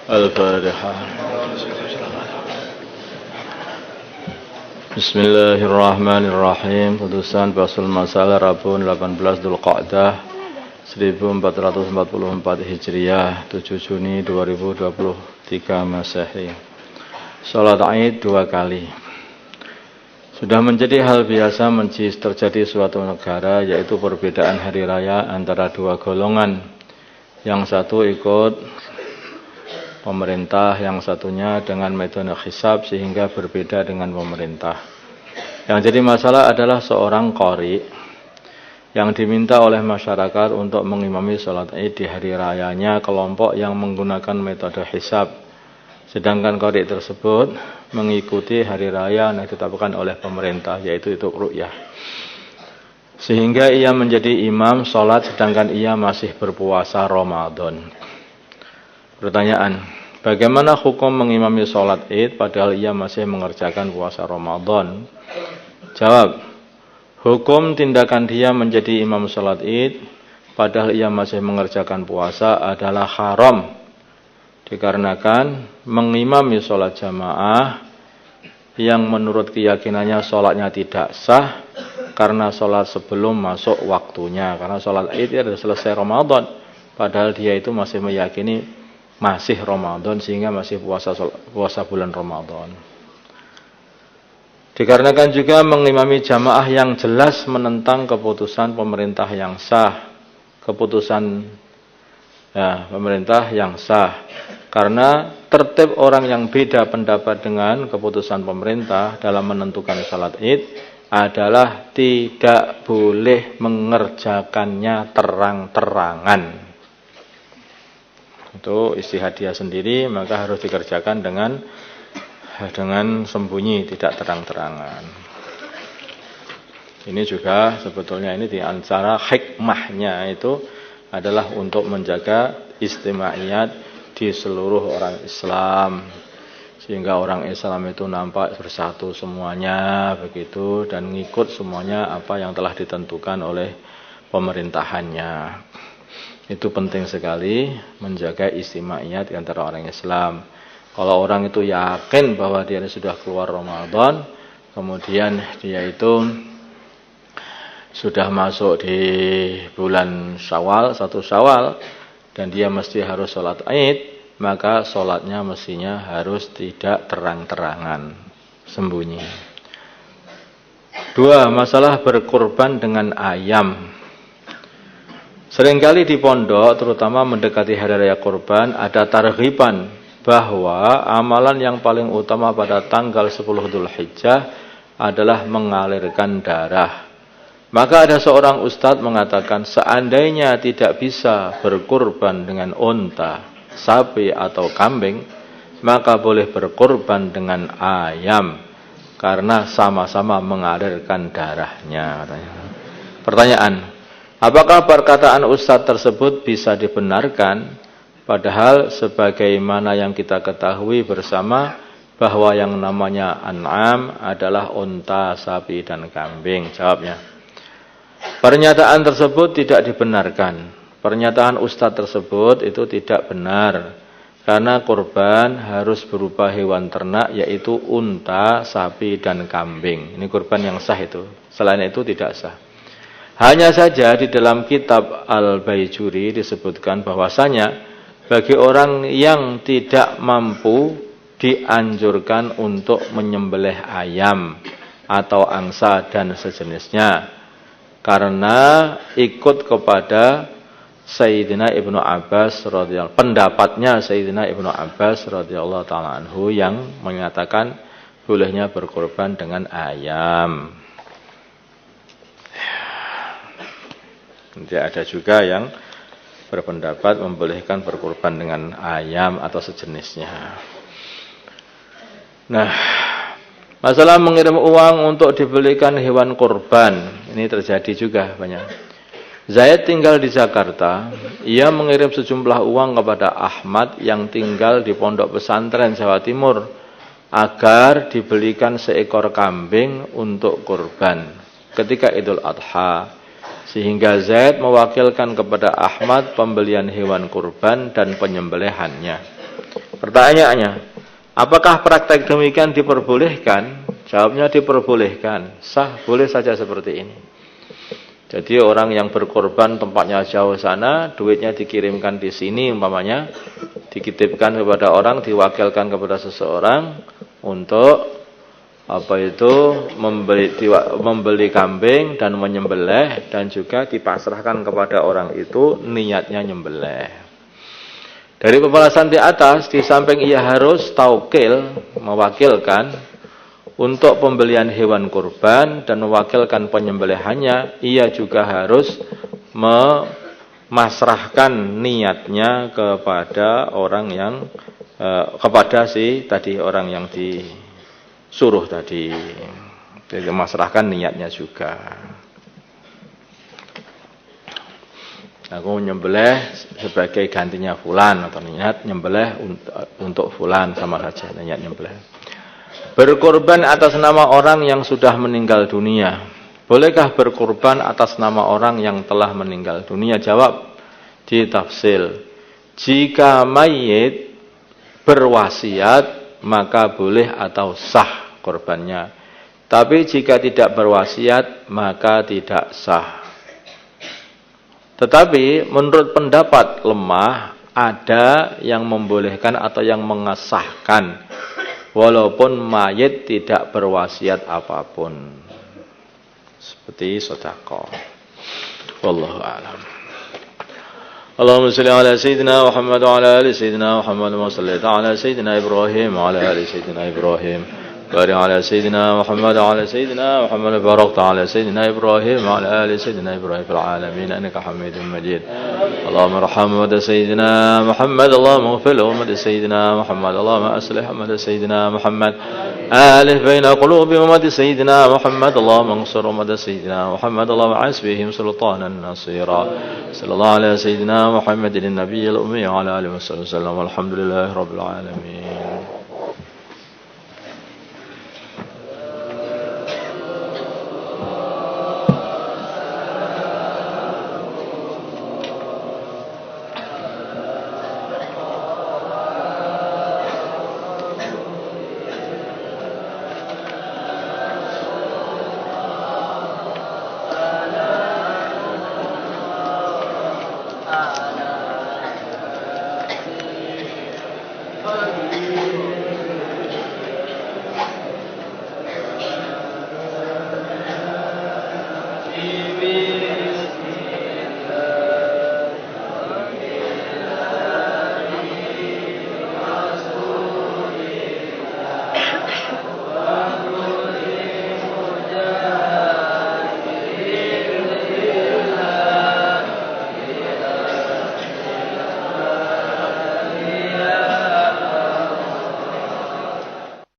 Al-Fatihah. Bismillahirrahmanirrahim. Putusan Fasul Masalah Rabu 18 Dzulqa'dah 1444 Hijriah, 7 Juni 2023 Masehi. Salat Id 2 kali. Sudah menjadi hal biasa terjadi suatu negara, yaitu perbedaan hari raya antara dua golongan. Yang satu ikut pemerintah, yang satunya dengan metode hisab sehingga berbeda dengan pemerintah. Yang jadi masalah adalah seorang qari yang diminta oleh masyarakat untuk mengimami sholat Id di hari rayanya kelompok yang menggunakan metode hisab. Sedangkan qari tersebut mengikuti hari raya yang ditetapkan oleh pemerintah, yaitu itu ru'yah. Sehingga ia menjadi imam sholat sedangkan ia masih berpuasa Ramadan. Pertanyaan, bagaimana hukum mengimami sholat Id padahal ia masih mengerjakan puasa Ramadan? Jawab, hukum tindakan dia menjadi imam sholat Id padahal ia masih mengerjakan puasa adalah haram. Dikarenakan mengimami sholat jamaah yang menurut keyakinannya sholatnya tidak sah karena sholat sebelum masuk waktunya. Karena sholat Id itu selesai Ramadan, padahal dia itu masih meyakini masih Ramadan sehingga masih puasa bulan Ramadan. Dikarenakan juga mengimami jamaah yang jelas menentang keputusan pemerintah yang sah. Pemerintah yang sah. Karena tertib orang yang beda pendapat dengan keputusan pemerintah dalam menentukan salat Id adalah tidak boleh mengerjakannya terang-terangan. Itu istihad dia sendiri, maka harus dikerjakan dengan sembunyi, tidak terang-terangan. Ini juga sebetulnya ini di antara hikmahnya itu adalah untuk menjaga istimaiyat di seluruh orang Islam, sehingga orang Islam itu nampak bersatu semuanya begitu dan ngikut semuanya apa yang telah ditentukan oleh pemerintahannya. Itu penting sekali menjaga istimaiyat di antara orang Islam. Kalau orang itu yakin bahwa dia sudah keluar Ramadan, kemudian dia itu sudah masuk di bulan Syawal, 1 Syawal, dan dia mesti harus sholat Id, maka sholatnya mestinya harus tidak terang-terangan, sembunyi. 2. Masalah berkurban dengan ayam. Seringkali di pondok, terutama mendekati hari raya kurban, ada targhiban bahwa amalan yang paling utama pada tanggal 10 Dzulhijjah adalah mengalirkan darah. Maka ada seorang ustadz mengatakan, seandainya tidak bisa berkurban dengan unta, sapi atau kambing, maka boleh berkurban dengan ayam karena sama-sama mengalirkan darahnya. Pertanyaan, apakah perkataan ustadz tersebut bisa dibenarkan? Padahal sebagaimana yang kita ketahui bersama bahwa yang namanya an'am adalah unta, sapi, dan kambing. Jawabnya, pernyataan tersebut tidak dibenarkan. Pernyataan ustadz tersebut itu tidak benar. Karena kurban harus berupa hewan ternak, yaitu unta, sapi, dan kambing. Ini kurban yang sah itu. Selain itu tidak sah. Hanya saja di dalam kitab Al-Baijuri disebutkan bahwasanya bagi orang yang tidak mampu dianjurkan untuk menyembelih ayam atau angsa dan sejenisnya, karena ikut kepada Sayyidina Ibnu Abbas radhiyallahu, pendapatnya Sayyidina Ibnu Abbas radhiyallahu taala anhu yang menyatakan bolehnya berkorban dengan ayam. Nanti ada juga yang berpendapat membolehkan berkorban dengan ayam atau sejenisnya. Nah, masalah mengirim uang untuk dibelikan hewan kurban, ini terjadi juga banyak. Zaid tinggal di Jakarta, ia mengirim sejumlah uang kepada Ahmad yang tinggal di pondok pesantren Jawa Timur agar dibelikan seekor kambing untuk kurban ketika Idul Adha. Sehingga Zaid mewakilkan kepada Ahmad pembelian hewan kurban dan penyembelihannya. Pertanyaannya, apakah praktek demikian diperbolehkan? Jawabnya diperbolehkan. Sah, boleh saja seperti ini. Jadi orang yang berkorban tempatnya jauh sana, duitnya dikirimkan di sini umpamanya, dititipkan kepada orang, diwakilkan kepada seseorang untuk membeli kambing dan menyembelih, dan juga dipasrahkan kepada orang itu niatnya nyembelih. Dari pembahasan di atas, di samping ia harus taukil, mewakilkan untuk pembelian hewan kurban dan mewakilkan penyembelihannya, ia juga harus memasrahkan niatnya kepada orang yang kepada orang yang disuruh tadi. Jadi memasrahkan niatnya juga. Aku nyembelih sebagai gantinya fulan, atau niat nyembelih untuk fulan, sama saja niat nyembelih. Berkorban atas nama orang yang sudah meninggal dunia. Bolehkah berkorban atas nama orang yang telah meninggal dunia? Jawab di tafsil. Jika mayit berwasiat, maka boleh atau sah korbannya. Tapi jika tidak berwasiat, maka tidak sah. Tetapi menurut pendapat lemah, ada yang membolehkan atau yang mengesahkan, walaupun mayit tidak berwasiat apapun, seperti sedekah. Wallahu a'lam. Allahumma shalli ala sayyidina Muhammad wa ala ali sayyidina Muhammad wa salli ala sayyidina Ibrahim wa ala ali sayyidina Ibrahim. Barik ala sayyidina Muhammad wa ala sayyidina Muhammad, barakta ala sayyidina Ibrahim wa ala ali sayyidina Ibrahim fil alamin innaka Hamidum Majid. Allahumma arham ummat sayyidina Muhammad, Allahumma ighfir li ummat sayyidina Muhammad, Allahumma aslih ummat sayyidina Muhammad, alif baina qulubi ummat sayyidina Muhammad, Allahumma ansur ummat sayyidina Muhammad, Allahumma asbihim sultanan nasira. Sallallahu ala sayyidina Muhammadin nabiyil ummi wa ala alihi wasallam. Walhamdulillahi rabbil alamin.